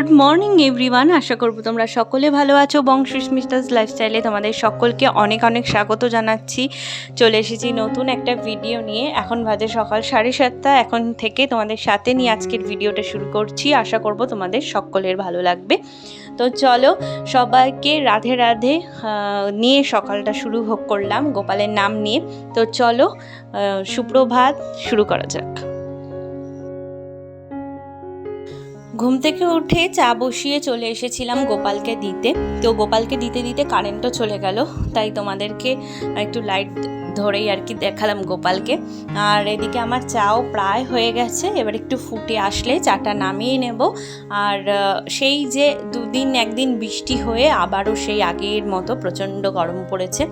Good morning everyone, আশা করব তোমরা সকলে ভালো আছো। বংশুস্মিতাস লাইফস্টাইলে তোমাদের সকলকে অনেক অনেক স্বাগত জানাচ্ছি। চলে এসেছি নতুন একটা ভিডিও নিয়ে। এখন বাজে সকাল 7:30। এখন থেকে তোমাদের সাথে নিয়ে আজকের ভিডিওটা শুরু করছি। আশা করব তোমাদের সকলের ভালো লাগবে। তো চলো, সবাইকে রাধে রাধে নিয়ে সকালটা শুরু করলাম গোপালের নাম নিয়ে। তো চলো, সুপ্রভাত, শুরু করা যাক। ঘুম থেকে উঠে চা বসিয়ে চলে এসেছিলাম গোপালকে দিতে। তো গোপালকে দিতে দিতে কারেন্টও চলে গেল, তাই তোমাদেরকে একটু লাইট ধরেই আর কি দেখালাম গোপালকে। আর এদিকে আমার চাও প্রায় হয়ে গেছে, এবার একটু ফুটে আসলে চাটা নামিয়ে নেব। আর সেই যে দুদিন একদিন বৃষ্টি হয়ে আবারও সেই আগের মতো প্রচণ্ড গরম পড়েছে।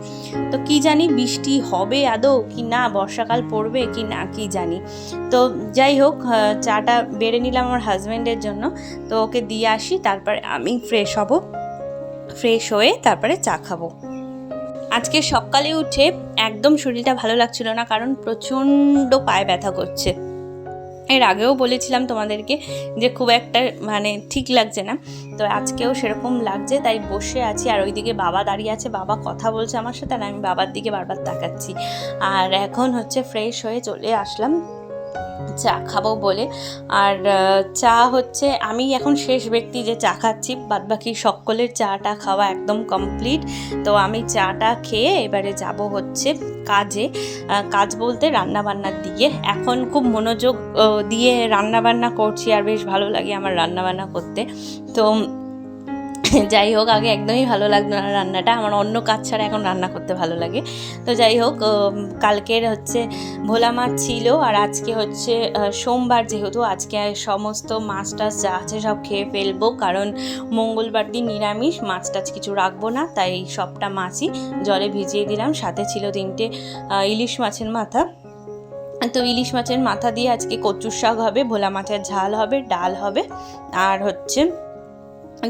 তো কি জানি বৃষ্টি হবে আদৌ কি না, বর্ষাকাল পড়বে কি না কি জানি। তো যাই হোক, চাটা বেড়ে নিলাম আমার হাজব্যান্ডের জন্য। তো ওকে দিয়ে আসি, তারপরে আমি ফ্রেশ হব। ফ্রেশ হয়ে তারপরে চা খাবো। আজকে সকালে উঠে একদম শরীরটা ভালো লাগছিল না, কারণ প্রচণ্ড পায়ে ব্যথা করছে। এর আগেও বলেছিলাম তোমাদেরকে যে খুব একটা ঠিক লাগছে না। তো আজকেও সেরকম লাগছে, তাই বসে আছি। আর ওইদিকে বাবা দাঁড়িয়ে আছে, বাবা কথা বলছে আমার সাথে, আর আমি বাবার দিকে বারবার তাকাচ্ছি। আর এখন হচ্ছে ফ্রেশ হয়ে চলে আসলাম চা খাবো বলে। আর চা হচ্ছে আমি এখন শেষ ব্যক্তি যে চা খাচ্ছি, বাদবাকি সকলের চাটা খাওয়া একদম কমপ্লিট। তো আমি চাটা খেয়ে এবারে যাব হচ্ছে কাজে। কাজ বলতে রান্নাবান্নার দিকে। এখন খুব মনোযোগ দিয়ে রান্নাবান্না করছি, আর বেশ ভালো লাগে আমার রান্নাবান্না করতে। তো যাই হোক, আগে একদমই ভালো লাগতো না রান্নাটা, আমার অন্য কাজ ছাড়া এখন রান্না করতে ভালো লাগে। তো যাই হোক, কালকের হচ্ছে ভোলা মাছ ছিল, আর আজকে হচ্ছে সোমবার, যেহেতু আজকে সমস্ত মাছ টাছ যা আছে সব খেয়ে ফেলবো, কারণ মঙ্গলবার দিন নিরামিষ, মাছ টাছ কিছু রাখবো না, তাই সবটা মাছই জলে ভিজিয়ে দিলাম। সাথে ছিল 3টে ইলিশ মাছের মাথা। তো ইলিশ মাছের মাথা দিয়ে আজকে কচুর শাক হবে, ভোলা মাছের ঝাল হবে, ডাল হবে, আর হচ্ছে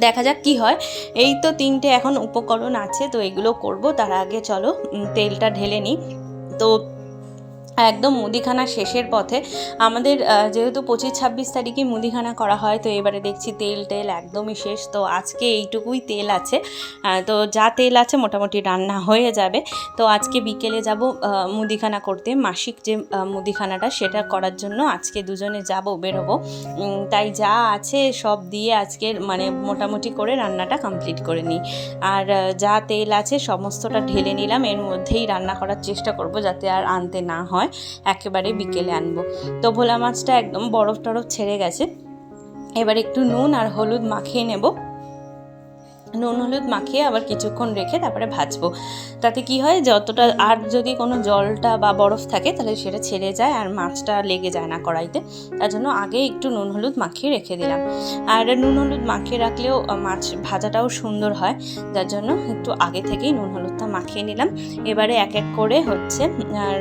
দেখা যাক কি হয়। এই তো 3টে এখন উপকরণ আছে, তো এগুলো করব। তার আগে চলো তেলটা ঢেলে নিই। তো একদম মুদিখানা শেষের পথে আমাদের, যেহেতু 25-26 তারিখে মুদিখানা করা হয়, তো এবারে দেখছি তেল একদমই শেষ। তো আজকে এইটুকুই তেল আছে, তো যা তেল আছে মোটামুটি রান্না হয়ে যাবে। তো আজকে বিকেলে যাব মুদিখানা করতে, মাসিক যে মুদিখানাটা সেটা করার জন্য আজকে দুজনে যাব, বেরোবো। তাই যা আছে সব দিয়ে আজকের মোটামুটি করে রান্নাটা কমপ্লিট করে নিই। আর যা তেল আছে সমস্তটা ঢেলে নিলাম, এর মধ্যেই রান্না করার চেষ্টা করব যাতে আর আনতে না হয়, একেবারে বিকেলে আনবো। তো ভোলা মাছটা একদম বরফ টরফ ছেড়ে গেছে। এবার একটু নুন আর হলুদ মাখিয়ে নেব। নুন হলুদ মাখিয়ে আবার কিছুক্ষণ রেখে তারপরে ভাজবো। তাতে কি হয়, যতটা আর যদি কোনো জলটা বা বরফ থাকে তাহলে সেটা ছেড়ে যায় আর মাছটা লেগে যায় না কড়াইতে। তার জন্য আগে একটু নুন হলুদ মাখিয়ে রেখে দিলাম। আর নুন হলুদ মাখিয়ে রাখলেও মাছ ভাজাটাও সুন্দর হয়, যার জন্য একটু আগে থেকেই নুন হলুদটা মাখিয়ে নিলাম। এবারে এক এক করে হচ্ছে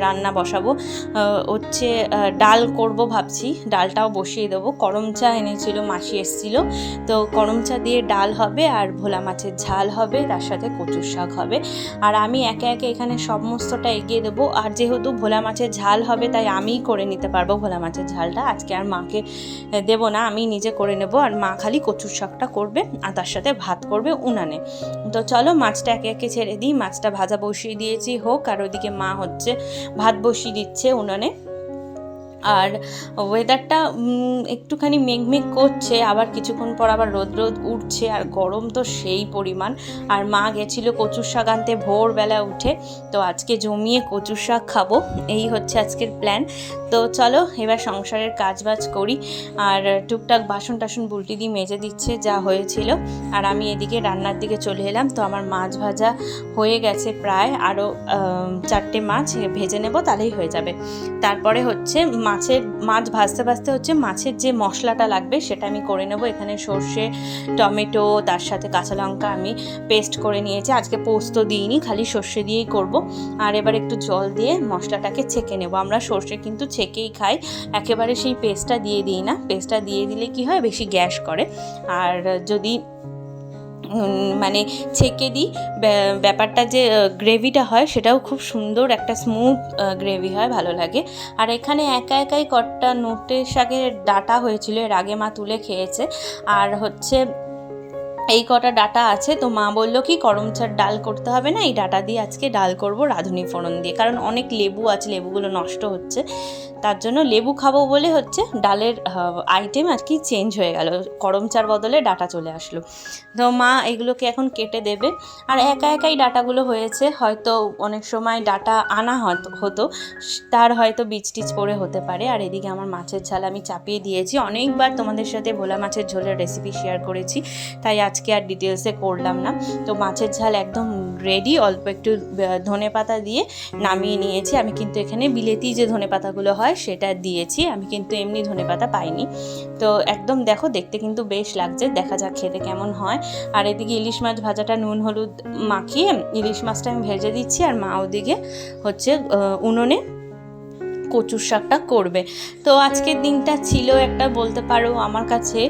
রান্না বসাবো। হচ্ছে ডাল করব ভাবছি, ডালটাও বসিয়ে দেবো। করম চা এনেছিল, মাসি এসেছিল, তো করম চা দিয়ে ডাল হবে, আর ভোলা মাছের ঝাল হবে, তার সাথে কচুর শাক হবে। আর আমি একে একে এখানে সমস্তটা এগিয়ে দেবো। আর যেহেতু ভোলা মাছের ঝাল হবে, তাই আমিই করে নিতে পারবো ভোলা মাছের ঝালটা। আজকে আর মাকে দেবো না, আমি নিজে করে নেব। আর মা খালি কচুর শাকটা করবে, আর তার সাথে ভাত করবে উনানে। তো চলো মাছটা একে একে ছেড়ে দিই। মাছটা ভাজা বসিয়ে দিয়েছি হোক, আর ওইদিকে মা হচ্ছে ভাত বসিয়ে দিচ্ছে উনানে। আর ওয়েদারটা একটুখানি মেঘমেঘ করছে, আবার কিছুক্ষণ পর আবার রোদ উঠছে, আর গরম তো সেই পরিমাণ। আর মা গেছিলো কচুর শাক আনতে ভোরবেলা উঠে, তো আজকে জমিয়ে কচুর শাক খাবো, এই হচ্ছে আজকের প্ল্যান। তো চলো এবার সংসারের কাজবাজ করি। আর টুকটাক বাসন টাসন বুলটি দিয়ে মেজে দিচ্ছে যা হয়েছিল। আর আমি এদিকে রান্নার দিকে চলে এলাম। তো আমার মাছ ভাজা হয়ে গেছে প্রায়, আরও 4টে মাছ ভেজে নেব, তাহলেই হয়ে যাবে। তারপরে হচ্ছে মাছ ভাজতে ভাজতে হচ্ছে মাছের যে মশলাটা লাগবে সেটা আমি করে নেব। এখানে সর্ষে, টমেটো, তার সাথে কাঁচা লঙ্কা আমি পেস্ট করে নিয়েছি। আজকে পোস্ত দিইনি, খালি সর্ষে দিয়েই করব। আর এবার একটু জল দিয়ে মশলাটাকে ছেঁকে নেব। আমরা সর্ষে কিন্তু ছেঁকেই খাই, একেবারে সেই পেস্টটা দিয়ে দিই না। পেস্টটা দিয়ে দিলে কি হয়, বেশি গ্যাস করে। আর যদি মানে ছেঁকে দিই, ব্যাপারটা যে গ্রেভিটা হয় সেটাও খুব সুন্দর একটা স্মুথ গ্রেভি হয়, ভালো লাগে। আর এখানে একা একাই কটা নোটে শাকের ডাঁটা হয়েছিল, এর আগে মা তুলে খেয়েছে। আর হচ্ছে এই কটা ডাঁটা আছে, তো মা বললো কি করমচার ডাল করতে হবে না, এই ডাঁটা দিয়ে আজকে ডাল করব রাঁধুনি ফোড়ন দিয়ে, কারণ অনেক লেবু আছে, লেবুগুলো নষ্ট হচ্ছে, তার জন্য লেবু খাবো বলে হচ্ছে ডালের আইটেম আর কি চেঞ্জ হয়ে গেল, করমচার বদলে ডাঁটা চলে আসলো। তো মা এগুলোকে এখন কেটে দেবে। আর একা একাই ডাঁটাগুলো হয়েছে, হয়তো অনেক সময় ডাঁটা আনা হতো, তার হয়তো বীজ টিচ পড়ে হতে পারে। আর এদিকে আমার মাছের ঝাল আমি চাপিয়ে দিয়েছি, অনেকবার তোমাদের সাথে ভোলা মাছের ঝোলের রেসিপি শেয়ার করেছি, তাই আজকে আর ডিটেলসে করলাম না। তো মাছের ঝাল একদম রেডি, অল্প একটু ধনেপাতা দিয়ে নামিয়ে নিয়েছি। আমি কিন্তু এখানে বিলেতি যে ধনেপাতাগুলো হয় সেটা দিয়েছি, আমি কিন্তু এমনি ধনেপাতা পাইনি। তো একদম দেখো, দেখতে কিন্তু বেশ লাগছে, দেখা যাক খেতে কেমন হয়। আর এদিকে ইলিশ মাছ ভাজাটা নুন হলুদ মাখিয়ে ইলিশ মাছটা আমি ভেজে দিচ্ছি, আর মা ওদিকে হচ্ছে উনুনে কচুর শাকটা করবে। তো আজকের দিনটা ছিল একটা, বলতে পারো আমার কাছে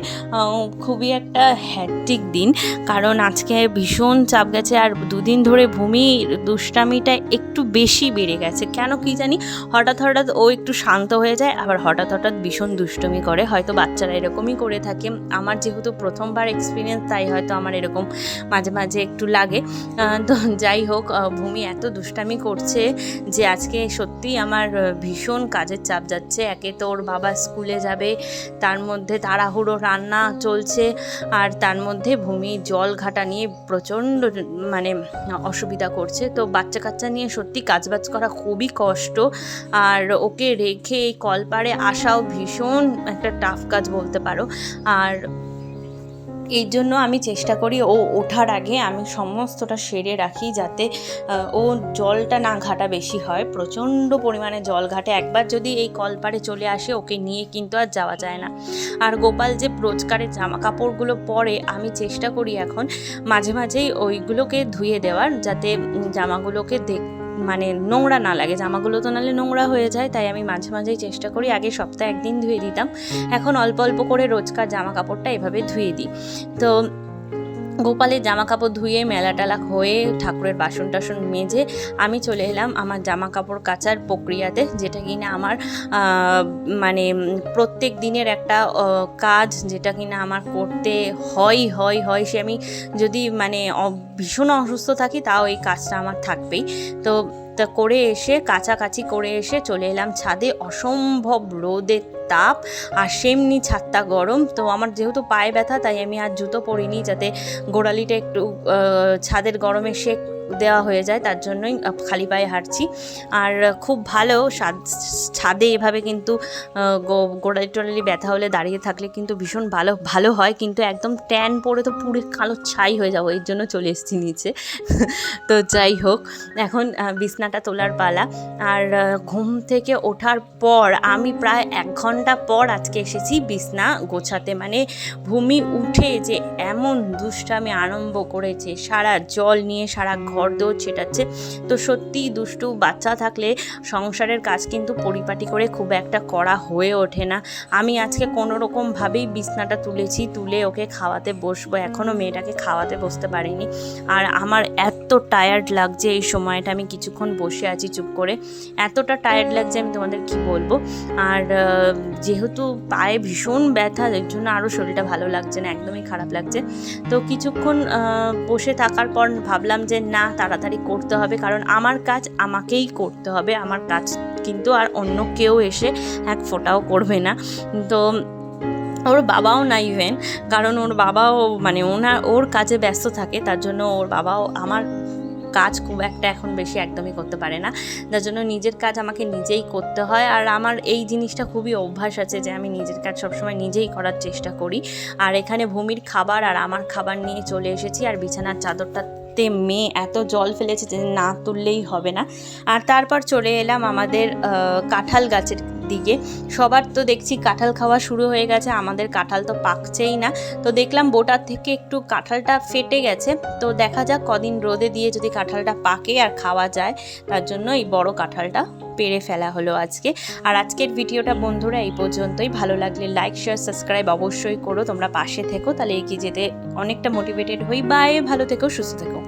খুবই একটা হ্যাট্রিক দিন, কারণ আজকে ভীষণ চাপ গেছে। আর দুদিন ধরে ভূমির দুষ্টামিটা একটু বেশি বেড়ে গেছে, কেন কি জানি, হঠাৎ হঠাৎ ও একটু শান্ত হয়ে যায়, আবার হঠাৎ হঠাৎ ভীষণ দুষ্টমি করে, হয়তো বাচ্চারা এরকমই করে থাকে। আমার যেহেতু প্রথমবার এক্সপিরিয়েন্স, তাই হয়তো আমার এরকম মাঝে মাঝে একটু লাগে। তো যাই হোক, ভূমি এত দুষ্টামি করছে যে আজকে সত্যিই আমার ভীষণ কাজের চাপ যাচ্ছে। একে তো ওর বাবা স্কুলে যাবে, তার মধ্যে তাড়াহুড়ো রান্না চলছে, আর তার মধ্যে ভূমি জল ঘাটা নিয়ে প্রচণ্ড মানে অসুবিধা করছে। তো বাচ্চা কাচ্চা নিয়ে সত্যি কাজবাজ করা খুবই কষ্ট, আর ওকে রেখে এই কলপাড়ে আসাও ভীষণ একটা টাফ কাজ বলতে পারো। আর এই জন্য আমি চেষ্টা করি ও ওঠার আগে আমি সমস্তটা সেরে রাখি, যাতে ও জলটা না ঘাটা বেশি হয়, প্রচণ্ড পরিমাণে জল ঘাটে। একবার যদি এই কলপাড়ে চলে আসে, ওকে নিয়ে কিন্তু আর যাওয়া যায় না। আর গোপাল যে রোজকারের জামা কাপড়গুলো পরে, আমি চেষ্টা করি এখন মাঝে মাঝেই ওইগুলোকে ধুয়ে দেওয়ার, যাতে জামাগুলোকে মানে নোংরা না লাগে, জামাগুলো তো নাহলে নোংরা হয়ে যায়। তাই আমি মাঝে মাঝেই চেষ্টা করি, আগে সপ্তাহে একদিন ধুয়ে দিতাম, এখন অল্প অল্প করে রোজকার জামা কাপড়টা এভাবে ধুয়ে দিই। তো গোপালের জামা কাপড় ধুয়ে মেলা টেলা হয়ে ঠাকুরের বাসন টাসন মেজে আমি চলে এলাম আমার জামা কাপড় কাচার প্রক্রিয়াতে, যেটা কিনা আমার মানে প্রত্যেক দিনের একটা কাজ, যেটা কিনা আমার করতে হয় সে আমি যদি মানে ভীষণ অসুস্থ থাকি, তাও এই কাজটা আমার থাকবেই। তো করে এসে কাছাকাছি করে এসে চলে এলাম ছাদে, অসম্ভব রোদের তাপ, আর সেমনি ছাদটা গরম। তো আমার যেহেতু পায়ে ব্যথা, তাই আমি আর জুতো পরিনি, যাতে গোড়ালিটা একটু ছাদের গরমে সেক দেওয়া হয়ে যায়, তার জন্যই খালি পায়ে হাঁটছি। আর খুব ভালো ছাদে এভাবে কিন্তু গোড়ালি টোড়ালি ব্যথা হলে দাঁড়িয়ে থাকলে কিন্তু ভীষণ ভালো হয়, কিন্তু একদম ট্যান পড়ে তো পুরো কালো ছাই হয়ে যাবো, এর জন্য চলে এসেছি নিচে। তো যাই হোক, এখন বিছনাটা তোলার পালা। আর ঘুম থেকে ওঠার পর আমি প্রায় 1 ঘন্টা পর আজকে এসেছি বিছনা গোছাতে। মানে ভূমি উঠে যে এমন দুষ্টামি আরম্ভ করেছে, সারা জল নিয়ে সারা ঘর দৌড় ছেটাচ্ছে। তো সত্যিই দুষ্টু বাচ্চা থাকলে সংসারের কাজ কিন্তু পরিপাটি করে খুব একটা করা হয়ে ওঠে না। আমি আজকে কোনো রকমভাবেই বিছনাটা তুলে ওকে খাওয়াতে বসবো, এখনও মেয়েটাকে খাওয়াতে বসতে পারিনি। আর আমার এত টায়ার্ড লাগছে এই সময়টা, আমি কিছুক্ষণ বসে আছি চুপ করে, এতটা টায়ার্ড লাগছে আমি তোমাদের কি বলবো। আর যেহেতু পায়ে ভীষণ ব্যথা, এর জন্য আরও শরীরটা ভালো লাগছে না, একদমই খারাপ লাগছে। তো কিছুক্ষণ বসে থাকার পর ভাবলাম যে না, তাড়াতাড়ি করতে হবে, কারণ আমার কাজ আমাকেই করতে হবে, আমার কাজ কিন্তু আর অন্য কেউ এসে এক ফোঁটাও করবে না। তো ওর বাবাও না ইভেন, কারণ ওর বাবাও মানে ওর কাজে ব্যস্ত থাকে, তার জন্য ওর বাবাও আমার কাজ খুব একটা এখন বেশি একদমই করতে পারে না, যার জন্য নিজের কাজ আমাকে নিজেই করতে হয়। আর আমার এই জিনিসটা খুবই অভ্যাস আছে যে আমি নিজের কাজ সবসময় নিজেই করার চেষ্টা করি। আর এখানে ভূমির খাবার আর আমার খাবার নিয়ে চলে এসেছি, আর বিছানার চাদরটাতে মেয়ে এত জল ফেলেছে যে না তুললেই হবে না। আর তারপর চলে এলাম আমাদের কাঁঠাল গাছের দিকে। সবার তো দেখছি কাঁঠাল খাওয়া শুরু হয়ে গেছে, আমাদের কাঁঠাল তো পাকছেই না। তো দেখলাম বোটার থেকে একটু কাঁঠালটা ফেটে গেছে, তো দেখা যাক কদিন রোদে দিয়ে যদি কাঁঠালটা পাকে আর খাওয়া যায়, তার জন্য এই বড় কাঁঠালটা পেড়ে ফেলা হলো আজকে। আর আজকের ভিডিওটা বন্ধুরা এই পর্যন্তই। ভালো লাগলে লাইক শেয়ার সাবস্ক্রাইব অবশ্যই করো, তোমরা পাশে থেকো, তাহলে এগিয়ে যেতে অনেকটা মোটিভেটেড হই। বাই, ভালো থেকো, সুস্থ থেকো।